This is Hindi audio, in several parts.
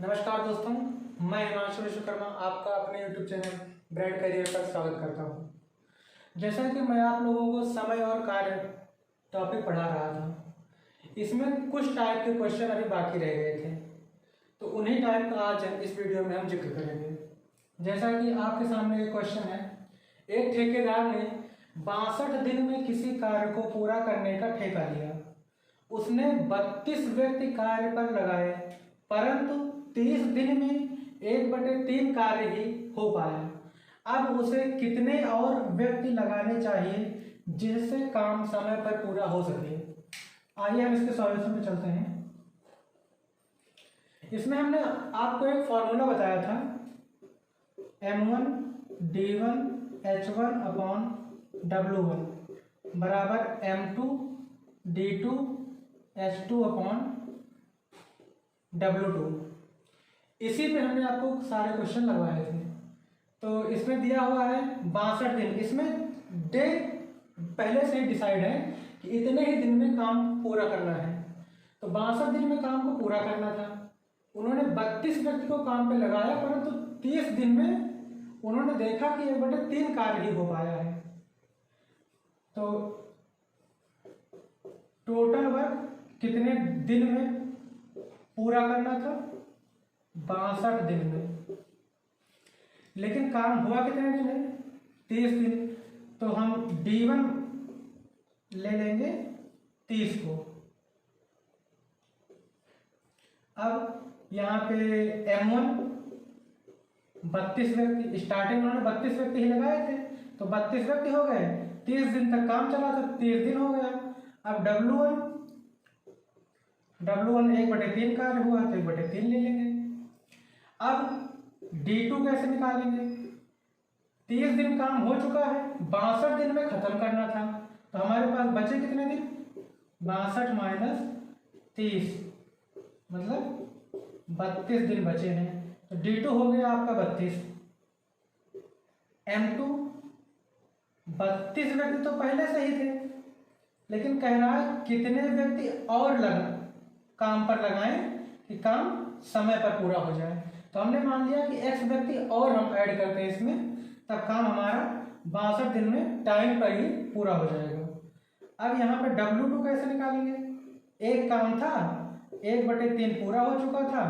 नमस्कार दोस्तों, मैं हिमांशु विश्वकर्मा आपका अपने YouTube चैनल ब्राइट करियर पर स्वागत करता हूं। जैसा कि मैं आप लोगों को समय और कार्य टॉपिक पढ़ा रहा था, इसमें कुछ टाइप के क्वेश्चन अभी बाकी रह गए थे, तो उन्हीं टाइप का आज इस वीडियो में हम जिक्र करेंगे। जैसा कि आपके सामने एक क्वेश्चन है, एक ठेकेदार ने 62 दिन में किसी कार्य को पूरा करने का ठेका लिया। उसने 32 व्यक्ति कार्य पर लगाए, परंतु 30 दिन में 1/3 कार्य ही हो पाया। अब उसे कितने और व्यक्ति लगाने चाहिए जिससे काम समय पर पूरा हो सके? आइए हम इसके सॉल्यूशन पे चलते हैं। इसमें हमने आपको एक फॉर्मूला बताया था, M1 D1 H1 upon W1 बराबर M2 D2 H2 upon W2। इसी पे हमने आपको सारे क्वेश्चन लगवाए थे। तो इसमें दिया हुआ है 62 दिन। इसमें डे पहले से ही डिसाइड है कि इतने ही दिन में काम पूरा करना है। तो 62 दिन में काम को पूरा करना था। उन्होंने 32 व्यक्ति को काम पे लगाया, परंतु 30 दिन में उन्होंने देखा कि 1/3 कार्य ही हो पाया है। तो टोटल वर्क कितने दिन में पूरा करना था? 62 दिन में। लेकिन काम हुआ कितने दिन है? 30 दिन। तो हम D1 ले लेंगे 30 को। अब यहाँ पे M1 32 व्यक्ति, स्टार्टिंग उन्होंने 32 व्यक्ति ही लगाए थे, तो 32 व्यक्ति हो गए। 30 दिन तक काम चला तो 30 दिन हो गया। अब W1 1/3 कार्य हुआ तो 1/3 ले लेंगे। अब D2 कैसे निकालेंगे? 30 दिन काम हो चुका है, 62 दिन में खत्म करना था, तो हमारे पास बचे कितने दिन? 62 माइनस 30 मतलब 32 दिन बचे हैं। तो D2 हो गया आपका 32। M2 32 व्यक्ति तो पहले से ही थे, लेकिन कह रहा है कितने व्यक्ति और काम पर लगाएं कि काम समय पर पूरा हो जाए। तो हमने मान लिया कि X व्यक्ति और हम ऐड करते हैं इसमें, तब काम हमारा 62 दिन में टाइम पर ही पूरा हो जाएगा। अब यहाँ पे W2 कैसे निकालेंगे? एक काम था, 1/3 पूरा हो चुका था,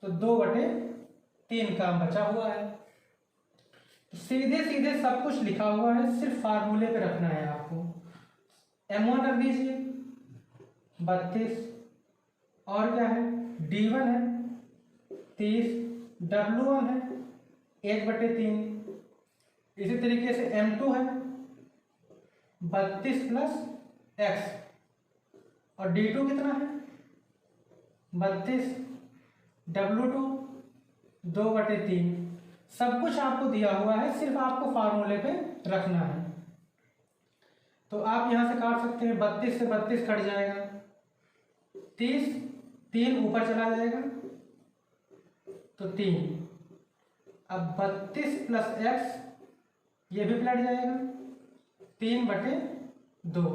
तो 2/3 काम बचा हुआ है। सीधे सीधे सब कुछ लिखा हुआ है, सिर्फ फार्मूले पे रखना है आपको। M1 रख दीजिए 32, और क्या है? D1 है 30, W1 है 1/3। इसी तरीके से M2 है 32 प्लस X, और D2 कितना है? 32, W2 2/3। सब कुछ आपको दिया हुआ है, सिर्फ आपको फार्मूले पे रखना है। तो आप यहां से काट सकते हैं, 32 से 32 कट जाएगा, 30, 3 ऊपर चला जाएगा तो 3। अब 32 प्लस X ये भी पलट जाएगा, 3/2।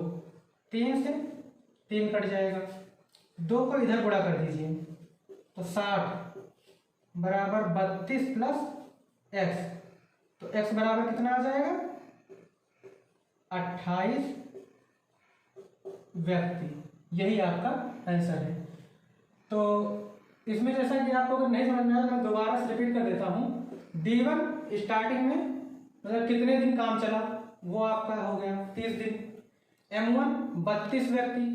3 से 3 कट जाएगा, 2 को इधर गुणा कर दीजिए तो 60 बराबर 32 प्लस X। तो X बराबर कितना आ जाएगा? 28 व्यक्ति। यही आपका आंसर है। तो इसमें जैसा कि आपको अगर नहीं समझ में आया तो मैं दोबारा से रिपीट कर देता हूँ। D1 स्टार्टिंग में मतलब कितने दिन काम चला, वो आपका हो गया 30 दिन। M1 32 व्यक्ति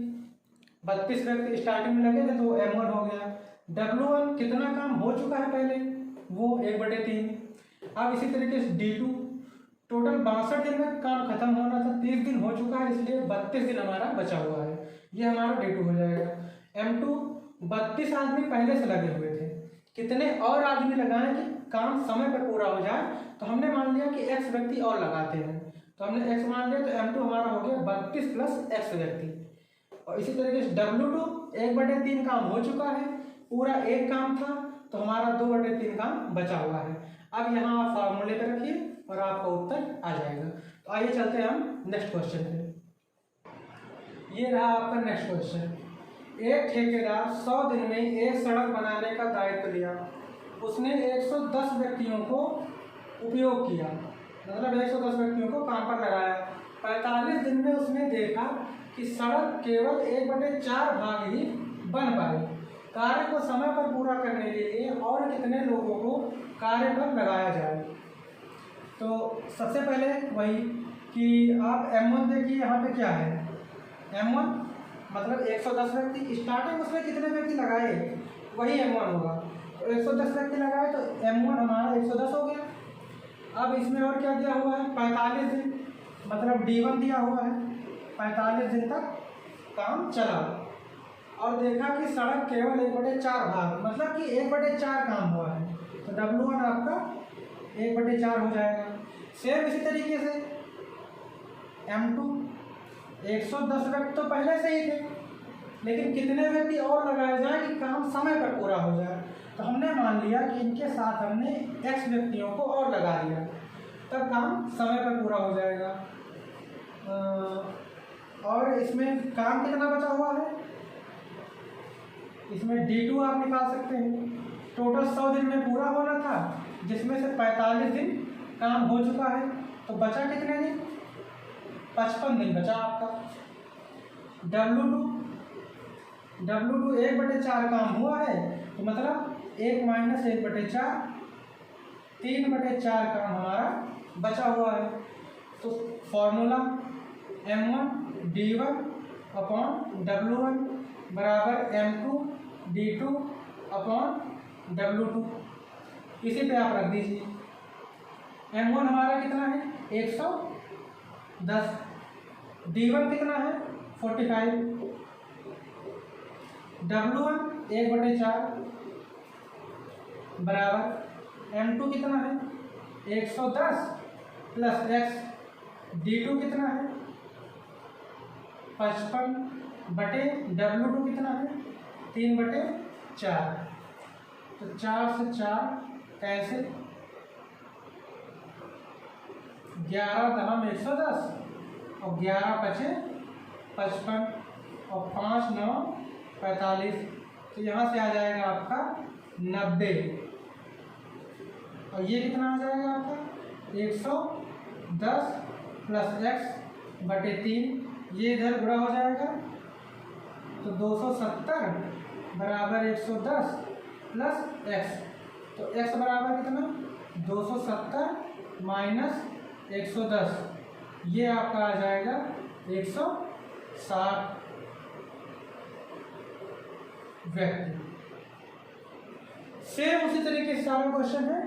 स्टार्टिंग में लगे थे, तो M1 हो गया। W1 कितना काम हो चुका है पहले, वो 1/3। अब इसी तरीके से D2 टोटल 62 दिन में काम खत्म होना था, 30 दिन हो चुका है, इसलिए 32 दिन हमारा बचा हुआ है। ये हमारा D2 हो जाएगा। M2 32 आदमी पहले से लगे हुए थे, कितने और आदमी लगाएं कि काम समय पर पूरा हो जाए? तो हमने मान लिया कि X व्यक्ति और लगाते हैं, तो हमने X मान लिया, तो M2 हमारा हो गया 32 प्लस X व्यक्ति। और इसी तरीके से W2 1/3 काम हो चुका है, पूरा एक काम था, तो हमारा 2/3 काम बचा हुआ है। अब यहाँ आप फार्मूले पे रखिए और आपका उत्तर आ जाएगा। तो आइए चलते हैं हम नेक्स्ट क्वेश्चन पे। ये रहा आपका नेक्स्ट क्वेश्चन। एक ठेकेदार 100 दिन में एक सड़क बनाने का दायित्व लिया। उसने 110 व्यक्तियों को उपयोग किया, मतलब 110 व्यक्तियों को काम पर लगाया। 45 दिन में उसने देखा कि सड़क केवल 1/4 भाग ही बन पाई। कार्य को समय पर पूरा करने के लिए और कितने लोगों को कार्य पर लगाया जाए? तो सबसे पहले वही कि आप M1 देखिए, यहाँ पे क्या है, M1 मतलब 110 व्यक्ति। स्टार्टिंग उसमें कितने व्यक्ति लगाए, वही M1 होगा। तो 110 व्यक्ति लगाए तो M1 हमारा 110 हो गया। अब इसमें और क्या दिया हुआ है, 45 दिन, मतलब D1 दिया हुआ है। 45 दिन तक काम चला और देखा कि सड़क केवल 1/4 भाग, मतलब कि 1/4 काम हुआ है, तो W1 आपका 1/4 हो जाएगा। सेम इसी तरीके से M2 110 व्यक्ति तो पहले से ही थे, लेकिन कितने व्यक्ति और लगाए जाए कि काम समय पर पूरा हो जाए? तो हमने मान लिया कि इनके साथ हमने X व्यक्तियों को और लगा दिया, तब काम समय पर पूरा हो जाएगा। और इसमें काम कितना बचा हुआ है, इसमें D2 आप निकाल सकते हैं। टोटल 100 दिन में पूरा होना था, जिसमें से 45 दिन काम हो चुका है, तो बचा कितने दिन, 55 दिन बचा आपका। W2 1/4 काम हुआ है, तो मतलब 1 - 1/4 3/4 काम हमारा बचा हुआ है। तो formula M1 D1 upon W1 बराबर M2 D2 अपॉन W2। इसी पे आप रख दीजिए। M1 हमारा कितना है, 110, D1 कितना है, 45, W1 1/4 बराबर M2 कितना है, 110 प्लस X, D2 कितना है, 55 बटे W2 कितना है, 3/4। तो 4 से 4 कैसे, 11 दम 110 और 11 बचे 55 और 5 9 45। तो यहाँ से आ जाएगा आपका 90 और ये कितना आ जाएगा आपका 110 प्लस X बटे 3, ये इधर गुणा हो जाएगा, तो 270 बराबर 110 प्लस X। तो X बराबर कितना, 270 माइनस 110, ये आपका आ जाएगा 160 व्यक्ति। सेम उसी तरीके से सारा क्वेश्चन है,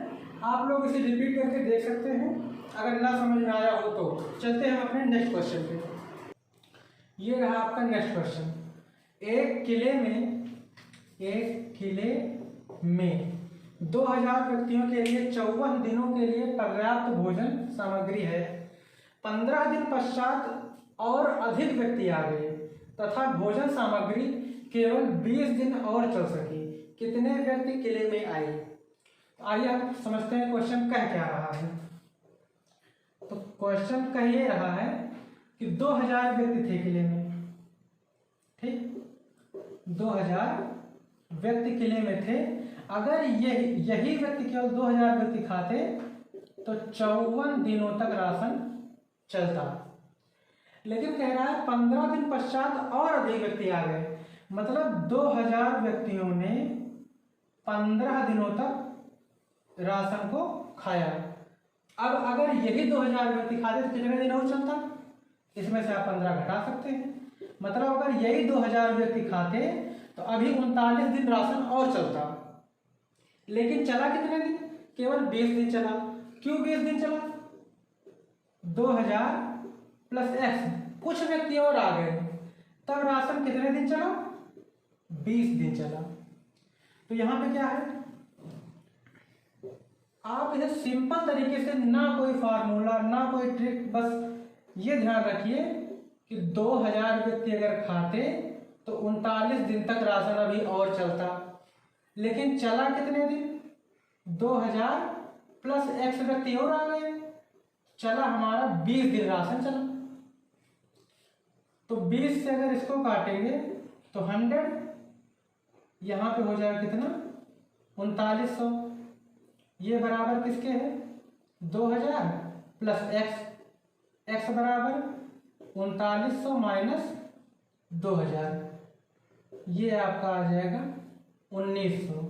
आप लोग इसे रिपीट करके देख सकते हैं। अगर ना समझ में आया हो तो चलते हैं अपने नेक्स्ट क्वेश्चन पे। ये रहा आपका नेक्स्ट क्वेश्चन। एक किले में 2000 व्यक्तियों के लिए 54 दिनों के लिए पर्याप्त भोजन सामग्री है। 15 दिन पश्चात और अधिक व्यक्ति आ गए तथा भोजन सामग्री केवल 20 दिन और चल सकी। कितने व्यक्ति किले में आए? आइए आप समझते हैं क्वेश्चन कह क्या रहा है। तो क्वेश्चन कह ये रहा है कि 2000 व्यक्ति थे किले में, ठीक, 2000 व्यक्ति किले में थे। अगर यही व्यक्ति केवल 2000 व्यक्ति खाते तो 54 दिनों तक राशन चलता, लेकिन कह रहा है 15 दिन पश्चात और अधिक व्यक्ति आ गए, मतलब 2000 व्यक्तियों ने 15 दिनों तक राशन को खाया। अब अगर यही 2000 व्यक्ति खाते तो कितने दिन और चलता? इसमें से आप 15 घटा सकते हैं, मतलब अगर यही 2000 व्यक्ति खाते तो अभी 39 दिन राशन और चलता, लेकिन चला कितने दिन? केवल 20 दिन चला। क्यों 20 दिन चला? 2000 प्लस X, कुछ व्यक्ति और आ गए, तब राशन कितने दिन चला? 20 दिन चला। तो यहां पे क्या है, आप इसे सिंपल तरीके से, ना कोई फार्मूला ना कोई ट्रिक, बस ये ध्यान रखिए कि 2000 व्यक्ति अगर खाते तो 39 दिन तक राशन अभी और चलता, लेकिन चला कितने दिन? 2000 प्लस X व्यक्ति और आ गए, चला हमारा 20 दिन राशन चला। तो 20 से अगर इसको काटेंगे तो 100 यहाँ पे हो जाएगा कितना 3900, ये बराबर किसके है 2000 प्लस x बराबर 3900 माइनस 2000, ये आपका आ जाएगा 1900।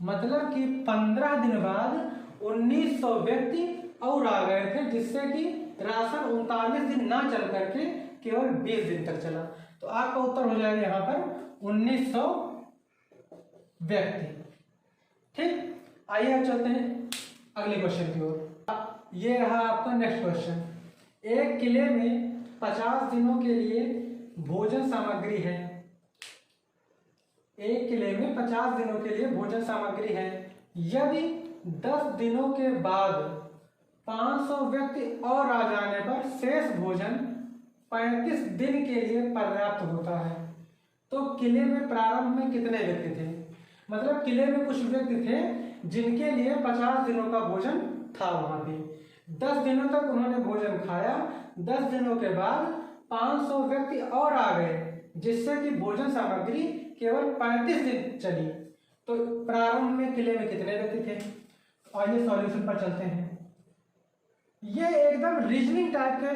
मतलब कि 15 दिन बाद 1900 व्यक्ति और आ गए थे, जिससे कि राशन 39 दिन ना चल करके केवल 20 दिन तक चला। तो आपका उत्तर हो जाएगा यहाँ पर 1900 व्यक्ति। ठीक, आइए अब चलते हैं अगले क्वेश्चन की ओर। ये रहा आपका नेक्स्ट क्वेश्चन। एक किले में 50 दिनों के लिए भोजन सामग्री है। एक किले में 50 दिनों के लिए भोजन सामग्री है। यदि 10 दिनों के बाद 500 व्यक्ति और आ जाने पर शेष भोजन 35 दिन के लिए पर्याप्त होता है, तो किले में प्रारंभ में कितने व्यक्ति थे? मतलब किले में कुछ व्यक्ति थे जिनके लिए 50 दिनों का भोजन था। वहां पे 10 दिनों तक उन्होंने भोजन खाया। 10 दिनों के बाद 500 व्यक्ति और आ गए, जिससे कि भोजन सामग्री केवल 35 दिन चली। तो प्रारंभ में किले में कितने व्यक्ति थे? आइए सॉल्यूशन पर चलते हैं। ये एकदम रीजनिंग टाइप के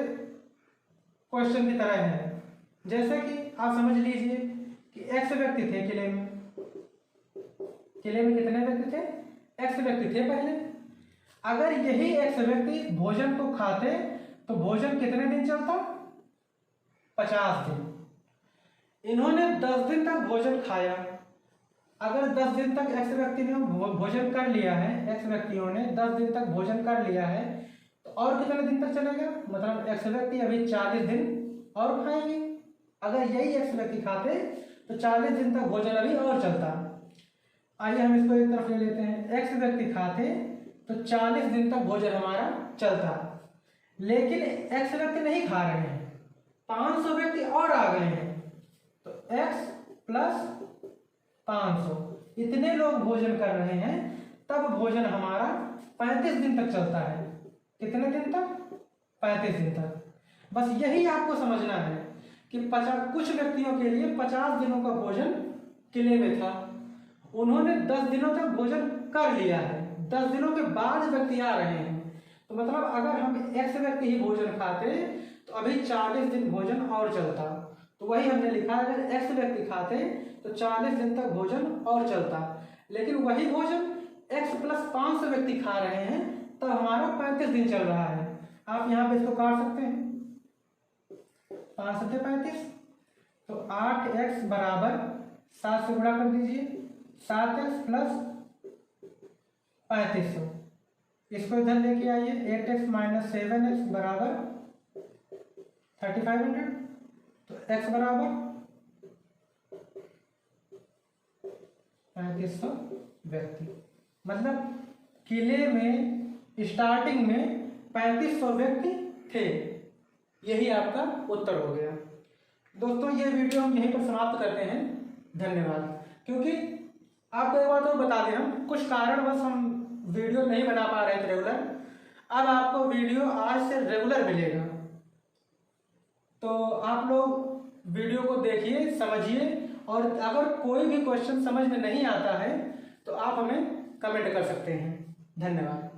क्वेश्चन की तरह है। जैसे कि आप समझ लीजिए कि x व्यक्ति थे किले में। किले में कितने व्यक्ति थे? x व्यक्ति थे पहले। अगर यही x व्यक्ति भोजन को खाते तो भोजन कितने दिन चलता? 50 दिन। इन्होंने 10 दिन तक भोजन खाया। अगर 10 दिन तक x व्यक्ति ने भोजन कर लिया है, x व्यक्तियों ने 10 दिन तक भोजन कर लिया है, तो और कितने दिन तक चलेगा? मतलब x व्यक्ति अभी 40 दिन और खाएंगे। अगर यही x व्यक्ति खाते तो 40 दिन तक भोजन अभी और चलता। आइए हम इसको एक तरफ ले लेते हैं। x व्यक्ति खाते तो 40 दिन तक भोजन हमारा चलता, लेकिन x व्यक्ति नहीं खा रहे हैं, 500 व्यक्ति और आ गए हैं, तो x प्लस 500 इतने लोग भोजन कर रहे हैं, तब भोजन हमारा 35 दिन तक चलता है। कितने दिन तक? 35 दिन तक। बस यही आपको समझना है कि कुछ व्यक्तियों के लिए 50 दिनों का भोजन किले में था। उन्होंने 10 दिनों तक भोजन कर लिया है, 10 दिनों के बाद व्यक्ति आ रहे हैं। तो मतलब अगर हम x व्यक्ति ही भोजन खाते तो अभी 40 दिन भोजन और चलता। तो वही हमने लिखा, अगर x व्यक्ति खाते तो 40 दिन तक भोजन और चलता, लेकिन वही भोजन x प्लस 500 व्यक्ति खा रहे हैं, तब हमारा 35 दिन चल रहा है। आप यहाँ पे इसको काट सकते हैं, 5 से 35, तो 8x बराबर 7 से गुणा कर दीजिए, 7x प्लस 3500। इसको इधर लेके आइए, 8x माइनस 7x बराबर 3500। तो x बराबर 3500 व्यक्ति। मतलब किले में स्टार्टिंग में 3500 व्यक्ति थे। यही आपका उत्तर हो गया। दोस्तों ये वीडियो हम यहीं पर समाप्त करते हैं। धन्यवाद। क्योंकि आपको एक बात और बता दें, हम कुछ कारणवश हम वीडियो नहीं बना पा रहे थे रेगुलर। अब आपको वीडियो आज से रेगुलर मिलेगा। तो आप लोग वीडियो को देखिए, समझिए, और अगर कोई भी क्वेश्चन समझ में नहीं आता है तो आप हमें कमेंट कर सकते हैं। धन्यवाद।